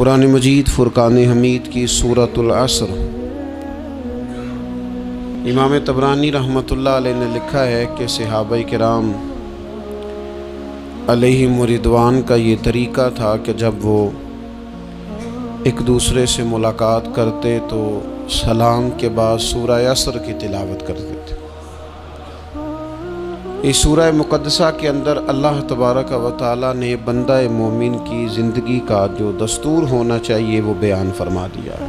قرآن مجید فرقان حمید کی سورۃ العصر۔ امام طبرانی رحمۃ اللہ علیہ نے لکھا ہے کہ صحابہ کرام علیہم رضوان کا یہ طریقہ تھا کہ جب وہ ایک دوسرے سے ملاقات کرتے تو سلام کے بعد سورہ عصر کی تلاوت کرتے تھے۔ اس سورہ مقدسہ کے اندر اللہ تبارک و تعالیٰ نے بندہ مومن کی زندگی کا جو دستور ہونا چاہیے وہ بیان فرما دیا ہے۔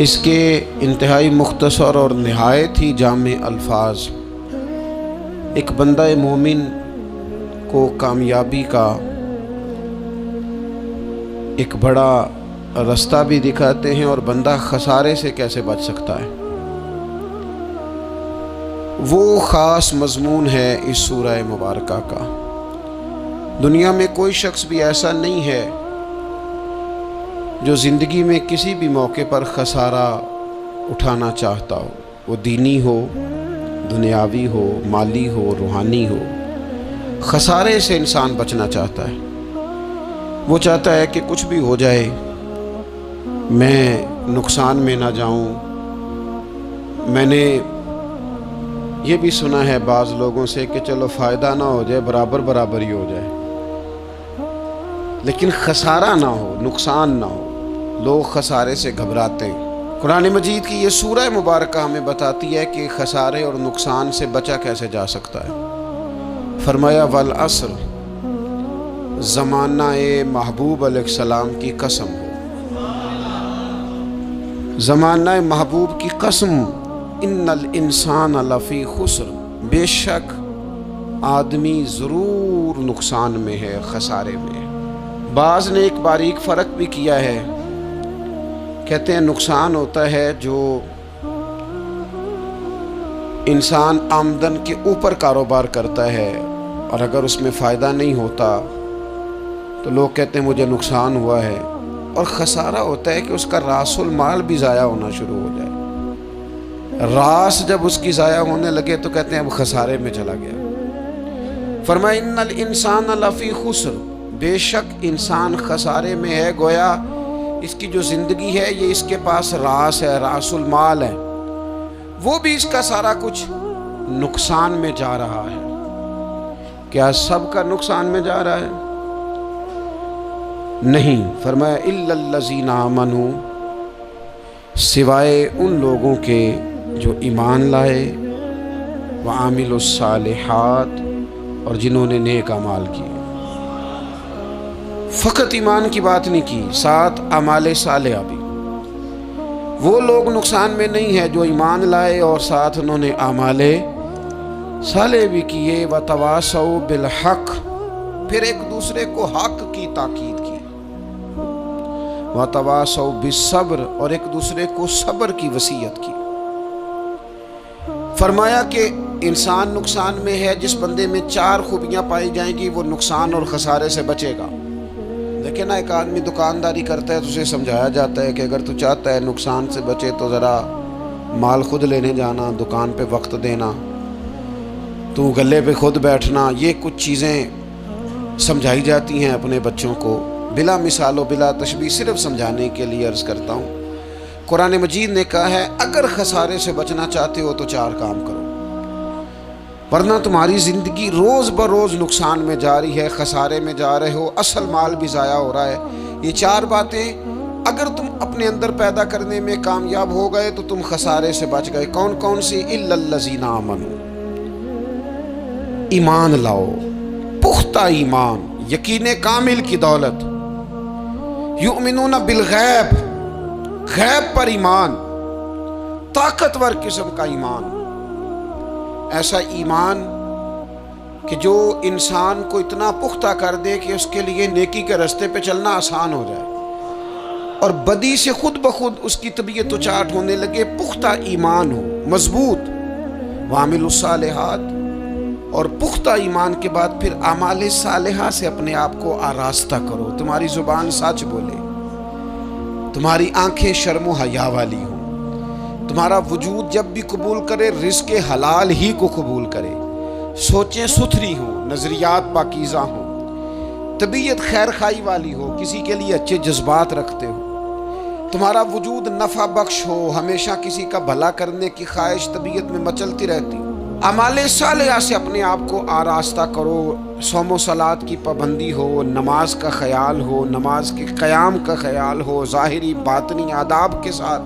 اس کے انتہائی مختصر اور نہایت ہی جامع الفاظ ایک بندہ مومن کو کامیابی کا ایک بڑا راستہ بھی دکھاتے ہیں اور بندہ خسارے سے کیسے بچ سکتا ہے۔ وہ خاص مضمون ہے اس سورہ مبارکہ کا۔ دنیا میں کوئی شخص بھی ایسا نہیں ہے جو زندگی میں کسی بھی موقع پر خسارہ اٹھانا چاہتا ہو، وہ دینی ہو، دنیاوی ہو، مالی ہو، روحانی ہو۔ خسارے سے انسان بچنا چاہتا ہے۔ وہ چاہتا ہے کہ کچھ بھی ہو جائے میں نقصان میں نہ جاؤں۔ میں نے یہ بھی سنا ہے بعض لوگوں سے کہ چلو فائدہ نہ ہو جائے، برابر برابر ہی ہو جائے، لیکن خسارہ نہ ہو، نقصان نہ ہو۔ لوگ خسارے سے گھبراتے ہیں۔ قرآن مجید کی یہ سورہ مبارکہ ہمیں بتاتی ہے کہ خسارے اور نقصان سے بچا کیسے جا سکتا ہے۔ فرمایا والعصر، زمانہ محبوب علیہ السلام کی قسم ہو، زمانہ محبوب کی قسم، ان الانسان لفی خسر، بے شک آدمی ضرور نقصان میں ہے، خسارے میں ہے۔ بعض نے ایک باریک فرق بھی کیا ہے، کہتے ہیں نقصان ہوتا ہے جو انسان آمدن کے اوپر کاروبار کرتا ہے اور اگر اس میں فائدہ نہیں ہوتا تو لوگ کہتے ہیں مجھے نقصان ہوا ہے، اور خسارہ ہوتا ہے کہ اس کا راس المال بھی ضائع ہونا شروع ہو جائے۔ راس جب اس کی ضائع ہونے لگے تو کہتے ہیں اب خسارے میں چلا گیا۔ فرمایا ان الانسان لفی خسر، بے شک انسان خسارے میں ہے، گویا اس کی جو زندگی ہے یہ اس کے پاس راس ہے، راس المال ہے، وہ بھی اس کا سارا کچھ نقصان میں جا رہا ہے۔ کیا سب کا نقصان میں جا رہا ہے؟ نہیں۔ فرمایا الا الذین آمنوا، سوائے ان لوگوں کے جو ایمان لائے، وعاملوا الصالحات، اور جنہوں نے نیک اعمال کیے۔ فقط ایمان کی بات نہیں کی، ساتھ اعمال صالحہ بھی۔ وہ لوگ نقصان میں نہیں ہے جو ایمان لائے اور ساتھ انہوں نے اعمال صالح بھی کیے، وتواصوا بالحق، پھر ایک دوسرے کو حق کی تاکید کی، وتواصوا بالصبر، اور ایک دوسرے کو صبر کی وصیت کی۔ فرمایا کہ انسان نقصان میں ہے جس بندے میں 4 خوبیاں پائی جائیں گی وہ نقصان اور خسارے سے بچے گا۔ لیکن ایک آدمی دکانداری کرتا ہے تو اسے سمجھایا جاتا ہے کہ اگر تو چاہتا ہے نقصان سے بچے تو ذرا مال خود لینے جانا، دکان پہ وقت دینا، تو گلے پہ خود بیٹھنا، یہ کچھ چیزیں سمجھائی جاتی ہیں اپنے بچوں کو، بلا مثال و بلا تشبیہ، صرف سمجھانے کے لیے عرض کرتا ہوں۔ قرآن مجید نے کہا ہے اگر خسارے سے بچنا چاہتے ہو تو 4 کام کرو، ورنہ تمہاری زندگی روز بروز نقصان میں جاری ہے، خسارے میں جا رہے ہو، اصل مال بھی ضائع ہو رہا ہے۔ یہ 4 باتیں اگر تم اپنے اندر پیدا کرنے میں کامیاب ہو گئے تو تم خسارے سے بچ گئے۔ کون کون سی؟ الا الذین آمنوا، ایمان لاؤ، پختہ ایمان، یقین کامل کی دولت، یؤمنون بالغیب، غیب پر ایمان، طاقتور قسم کا ایمان، ایسا ایمان کہ جو انسان کو اتنا پختہ کر دے کہ اس کے لیے نیکی کے راستے پہ چلنا آسان ہو جائے اور بدی سے خود بخود اس کی طبیعت و چاٹ ہونے لگے۔ پختہ ایمان ہو، مضبوط، وعاملوا الصالحات، اور پختہ ایمان کے بعد پھر اعمال صالحہ سے اپنے آپ کو آراستہ کرو۔ تمہاری زبان سچ بولے، تمہاری آنکھیں شرم و حیا والی ہوں، تمہارا وجود جب بھی قبول کرے رزق حلال ہی کو قبول کرے، سوچیں ستھری ہوں، نظریات پاکیزہ ہوں، طبیعت خیر خائی والی ہو، کسی کے لیے اچھے جذبات رکھتے ہو، تمہارا وجود نفع بخش ہو، ہمیشہ کسی کا بھلا کرنے کی خواہش طبیعت میں مچلتی رہتی، اعمال صالحہ سے اپنے آپ کو آراستہ کرو، صوم و صلات کی پابندی ہو، نماز کا خیال ہو، نماز کے قیام کا خیال ہو، ظاہری باطنی آداب کے ساتھ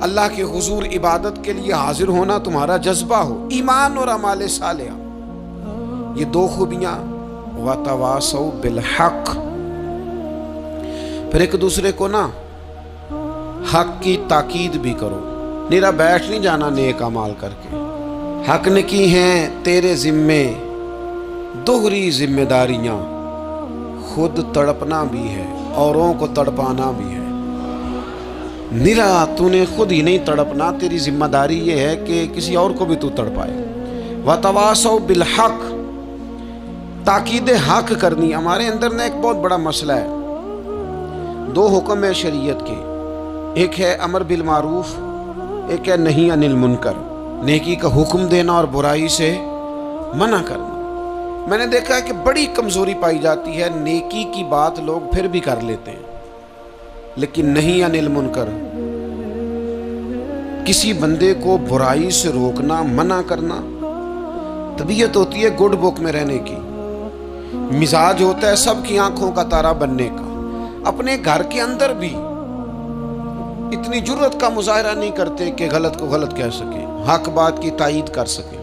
اللہ کے حضور عبادت کے لیے حاضر ہونا تمہارا جذبہ ہو، ایمان اور اعمال صالحہ، یہ دو خوبیاں، وَتَوَاصَوْا بِالْحَقِّ، پھر ایک دوسرے کو نا حق کی تاکید بھی کرو، نیرا بیٹھ نہیں جانا نیک اعمال کر کے، حق نے کی ہیں تیرے ذمے دوہری ذمہ داریاں، خود تڑپنا بھی ہے اوروں کو تڑپانا بھی ہے، نیرا تو نے خود ہی نہیں تڑپنا، تیری ذمہ داری یہ ہے کہ کسی اور کو بھی تو تڑپائے، وَتَوَاصَوْا بِالْحَقِّ، تاکید حق کرنی۔ ہمارے اندر نا ایک بہت بڑا مسئلہ ہے، دو حکم ہے شریعت کے، ایک ہے امر بالمعروف، ایک ہے نہی عن المنکر، نیکی کا حکم دینا اور برائی سے منع کرنا۔ میں نے دیکھا ہے کہ بڑی کمزوری پائی جاتی ہے، نیکی کی بات لوگ پھر بھی کر لیتے ہیں، لیکن نہی عن المنکر، کسی بندے کو برائی سے روکنا، منع کرنا، طبیعت ہوتی ہے گڈ بک میں رہنے کی، مزاج ہوتا ہے سب کی آنکھوں کا تارا بننے کا، اپنے گھر کے اندر بھی اتنی جرت کا مظاہرہ نہیں کرتے کہ غلط کو غلط کہہ سکیں، حق بات کی تائید کر سکیں،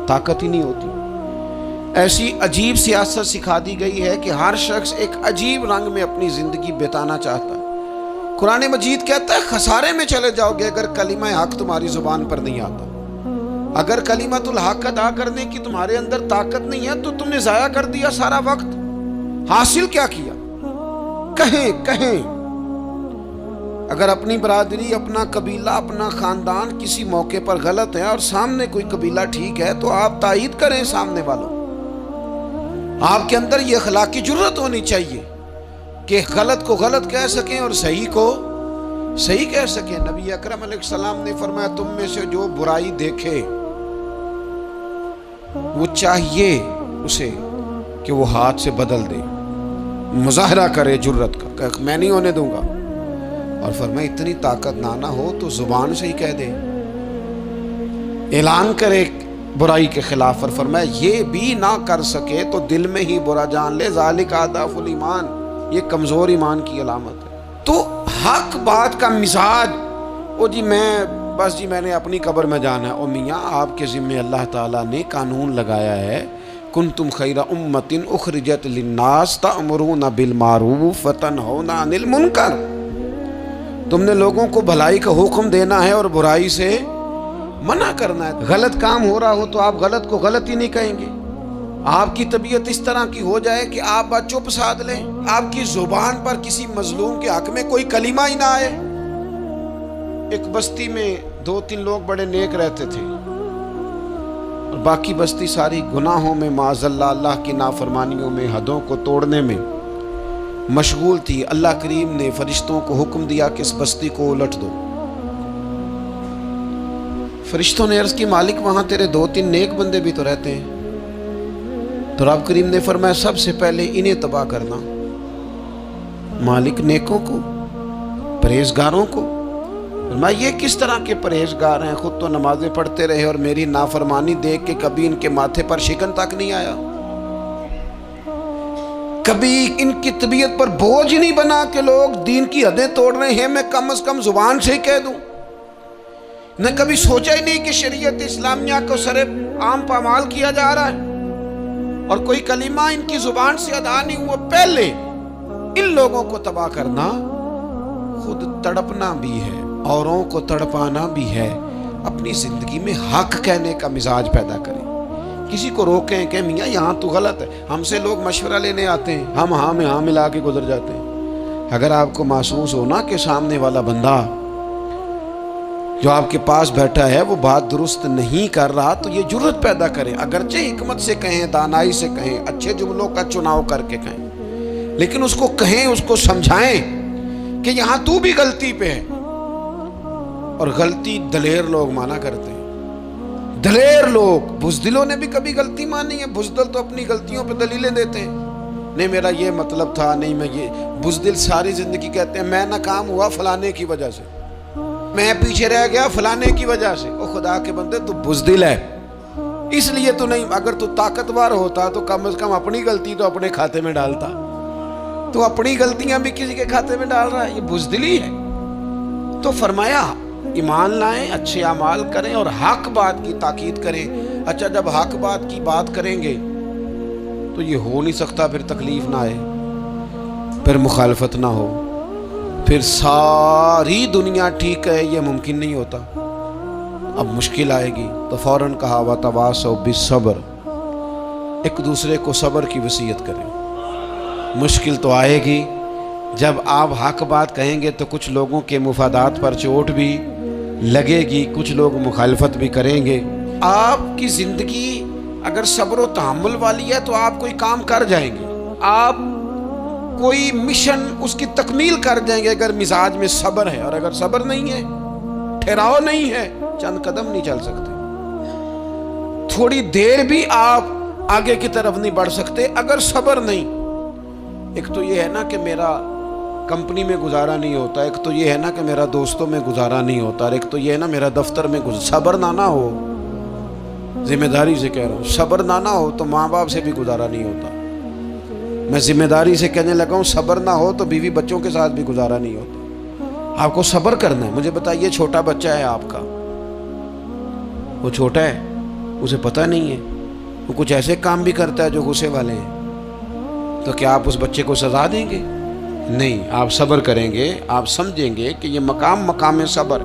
طاقت ہی نہیں ہوتی۔ ایسی عجیب سیاست سکھا دی گئی ہے کہ ہر شخص ایک عجیب رنگ میں اپنی زندگی بتانا چاہتا ہے۔ قرآن مجید کہتا ہے خسارے میں چلے جاؤ گے اگر کلمہ حق تمہاری زبان پر نہیں آتا، اگر کلمۃ الحق ادا کرنے کی تمہارے اندر طاقت نہیں ہے تو تم نے ضائع کر دیا سارا وقت، حاصل کیا کیا؟ کہیں اگر اپنی برادری، اپنا قبیلہ، اپنا خاندان کسی موقع پر غلط ہے اور سامنے کوئی قبیلہ ٹھیک ہے تو آپ تائید کریں سامنے والوں، آپ کے اندر یہ اخلاقی جرت ہونی چاہیے کہ غلط کو غلط کہہ سکیں اور صحیح کو صحیح کہہ سکیں۔ نبی اکرم علیہ السلام نے فرمایا تم میں سے جو برائی دیکھے وہ چاہیے اسے کہ وہ ہاتھ سے بدل دے، مظاہرہ کرے جرت کا کہ میں نہیں ہونے دوں گا، اور فرمایا اتنی طاقت نہ ہو تو زبان سے ہی کہہ دے، اعلان کرے برائی کے خلاف، اور فرمایا یہ بھی نہ کر سکے تو دل میں ہی برا جان لے، ذالک اضعف الایمان، یہ کمزور ایمان کی علامت ہے۔ تو حق بات کا مزاج، او جی میں نے اپنی قبر میں جانا ہے، او میاں آپ کے ذمہ اللہ تعالیٰ نے قانون لگایا ہے، کنتم خیر امۃ اخرجت للناس تأمرون بالمعروف وتنہون عن المنکر، تم نے لوگوں کو بھلائی کا حکم دینا ہے اور برائی سے منع کرنا ہے۔ غلط کام ہو رہا ہو تو آپ غلط کو غلط ہی نہیں کہیں گے، آپ کی طبیعت اس طرح کی ہو جائے کہ آپ بات چپ سادھ لیں، آپ کی زبان پر کسی مظلوم کے حق میں کوئی کلمہ ہی نہ آئے۔ ایک بستی میں 2-3 لوگ بڑے نیک رہتے تھے اور باقی بستی ساری گناہوں میں، معاذ اللہ، اللہ کی نافرمانیوں میں، حدوں کو توڑنے میں مشغول تھی۔ اللہ کریم نے فرشتوں کو حکم دیا کہ اس بستی کو الٹ دو۔ فرشتوں نے عرض کی مالک وہاں تیرے 2-3 نیک بندے بھی تو رہتے ہیں، تو رب کریم نے فرمایا سب سے پہلے انہیں تباہ کرنا۔ مالک نیکوں کو، پرہیزگاروں کو۔ فرمایا یہ کس طرح کے پرہیزگار ہیں، خود تو نمازیں پڑھتے رہے اور میری نافرمانی دیکھ کے کبھی ان کے ماتھے پر شکن تک نہیں آیا، کبھی ان کی طبیعت پر بوجھ نہیں بنا کہ لوگ دین کی حدیں توڑ رہے ہیں میں کم از کم زبان سے ہی کہہ دوں، نہ کبھی سوچا ہی نہیں کہ شریعت اسلامیہ کو سر عام پامال کیا جا رہا ہے اور کوئی کلمہ ان کی زبان سے ادا نہیں ہوا۔ پہلے ان لوگوں کو تباہ کرنا، خود تڑپنا بھی ہے، اوروں کو تڑپانا بھی ہے، اپنی زندگی میں حق کہنے کا مزاج پیدا کریں، کسی کو روکیں کہ میاں یہاں تو غلط ہے۔ ہم سے لوگ مشورہ لینے آتے ہیں، ہم ہاں میں ہاں ملا کے گزر جاتے ہیں۔ اگر آپ کو محسوس ہونا کہ سامنے والا بندہ جو آپ کے پاس بیٹھا ہے وہ بات درست نہیں کر رہا تو یہ جرت پیدا کریں، اگرچہ حکمت سے کہیں، دانائی سے کہیں، اچھے جملوں کا چناؤ کر کے کہیں، لیکن اس کو کہیں، اس کو سمجھائیں کہ یہاں تو بھی غلطی پہ ہے۔ اور غلطی دلیر لوگ مانا کرتے ہیں، دلیر لوگ، بزدلوں نے بھی کبھی غلطی مانی ہے؟ بزدل تو اپنی غلطیوں پہ دلیلیں دیتے ہیں، نہیں میرا یہ مطلب تھا، نہیں میں یہ بزدل ساری زندگی کہتے ہیں میں ناکام ہوا فلانے کی وجہ سے، میں پیچھے رہ گیا فلانے کی وجہ سے۔ او خدا کے بندے تو بزدل ہے، اس لیے تو نہیں، اگر تو طاقتور ہوتا تو کم از کم اپنی غلطی تو اپنے کھاتے میں ڈالتا، تو اپنی غلطیاں بھی کسی کے کھاتے میں ڈال رہا ہے، یہ بزدلی ہے۔ تو فرمایا ایمان لائیں، اچھے اعمال کریں اور حق بات کی تاکید کریں۔ اچھا جب حق بات کی بات کریں گے تو یہ ہو نہیں سکتا پھر تکلیف نہ آئے، پھر مخالفت نہ ہو، پھر ساری دنیا ٹھیک ہے، یہ ممکن نہیں ہوتا۔ اب مشکل آئے گی تو فوراً کہا وَتَوَاصَوْا بِالصَّبْرِ، ایک دوسرے کو صبر کی وصیت کریں۔ مشکل تو آئے گی، جب آپ حق بات کہیں گے تو کچھ لوگوں کے مفادات پر چوٹ بھی لگے گی، کچھ لوگ مخالفت بھی کریں گے۔ آپ کی زندگی اگر صبر و تحمل والی ہے تو آپ کوئی کام کر جائیں گے، آپ کوئی مشن اس کی تکمیل کر جائیں گے اگر مزاج میں صبر ہے، اور اگر صبر نہیں ہے، ٹھہراؤ نہیں ہے، چند قدم نہیں چل سکتے، تھوڑی دیر بھی آپ آگے کی طرف نہیں بڑھ سکتے اگر صبر نہیں۔ ایک تو یہ ہے نا کہ میرا کمپنی میں گزارا نہیں ہوتا، ایک تو یہ ہے نا کہ میرا دوستوں میں گزارا نہیں ہوتا، اور ایک تو یہ ہے نا میرا دفتر میں صبر نہ ہو، ذمہ داری سے کہہ رہا ہوں، صبر نہ ہو تو ماں باپ سے بھی گزارا نہیں ہوتا۔ میں ذمہ داری سے کہنے لگا ہوں صبر نہ ہو تو بیوی بچوں کے ساتھ بھی گزارا نہیں ہوتا۔ آپ کو صبر کرنا ہے۔ مجھے بتائیے چھوٹا بچہ ہے آپ کا، وہ چھوٹا ہے، اسے پتہ نہیں ہے، وہ کچھ ایسے کام بھی کرتا ہے جو غصے والے ہیں، تو کیا آپ اس بچے کو سزا دیں گے؟ نہیں، آپ صبر کریں گے، آپ سمجھیں گے کہ یہ مقام صبر